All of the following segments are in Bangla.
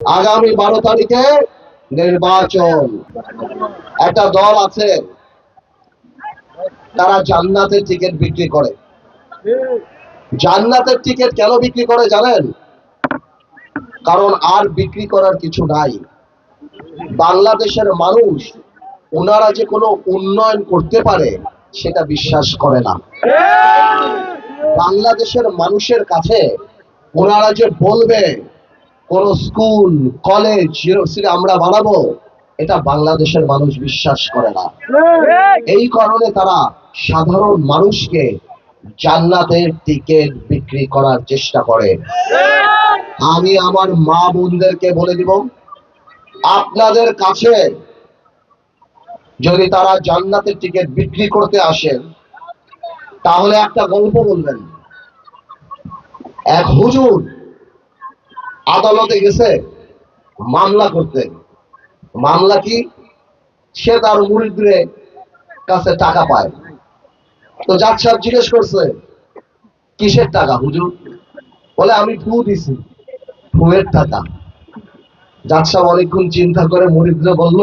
আগামী 12 তারিখে নির্বাচন। একটা দল আছে, তারা জান্নাতের টিকিট বিক্রি করে। জান্নাতের টিকিট কেন বিক্রি করে জানেন? কারণ আর বিক্রি করার কিছু নাই। বাংলাদেশের মানুষ ওনারা যে কোনো উন্নয়ন করতে পারে সেটা বিশ্বাস করে না। বাংলাদেশের মানুষের কাছে ওনারা যে বলবে কোন স্কুল, কলেজ, ইউনিভার্সিটি আমরা বানাবো, এটা বাংলাদেশের মানুষ বিশ্বাস করে না। এই কারণে তারা সাধারণ মানুষকে জান্নাতের টিকিট বিক্রি করার চেষ্টা করে। আমি আমার মা বোনদেরকে বলে দিব, আপনাদের কাছে যদি তারা জান্নাতের টিকিট বিক্রি করতে আসেন, তাহলে একটা গল্প বলবেন। এক হুজুর আদালতে গেছে মামলা করতে। মামলা কি? সে তার মুরিদদের কাছে টাকা পায়। তো জাজ সাহেব জিজ্ঞেস করছে, কিসের টাকা হুজুর? বলে, আমি ফু দিছি, ফুয়ের টাকা। জাজ সাহেব অনেকক্ষণ চিন্তা করে মুরিদদের বলল,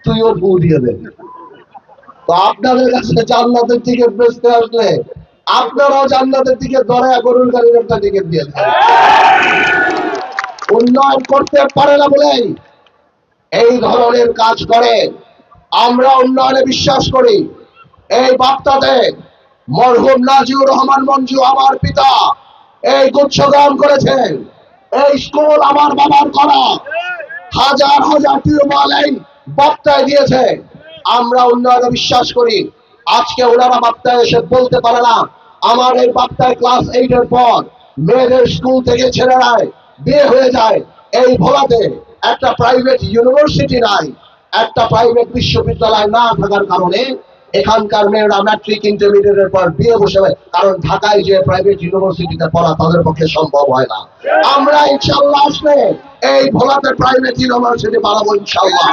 তুইও ফু দিয়ে দে। তো আপনাদের কাছে জান্নাতের টিকিট বেচতে আসলে আপনারাও জান্নাতের টিকিট ধরে গরুর গাড়ির একটা টিকিট দিয়ে দেন। উন্নয়ন করতে পারে না বলেই এই ধরনের কাজ করে। আমরা উন্নয়নে বিশ্বাস করি। এই বাপ্তাতে মরহুম নাজিউর রহমান মঞ্জু আমার পিতা এই গুচ্ছগ্রাম করেছেন। এই স্কুল আমার বাবার করা। হাজার হাজার টিউবওয়েল এই বাপ্তায় দিয়েছে। আমরা উন্নয়নে বিশ্বাস করি। আজকে ওনারা বাপ্তায় এসে বলতে পারে না আমার এই বাপ্তায় ক্লাস 8 এর পর মেয়েদের স্কুল থেকে ছেলেরা বিয়ে হয়ে যায়। এই ভোলাতে একটা প্রাইভেট ইউনিভার্সিটি নাই, একটা প্রাইভেট বিশ্ববিদ্যালয় না থাকার কারণে এখানকার মেয়েরা ম্যাট্রিক ইন্টারমিডিয়েটের পর বিয়ে বসে হয়। কারণ ঢাকায় যে প্রাইভেট ইউনিভার্সিটিতে পড়া তাদের পক্ষে সম্ভব হয় না। আমরা ইনশাআল্লাহ আসলে এই ভোলাতে প্রাইভেট ইউনিভার্সিটি বানাবো ইনশাআল্লাহ।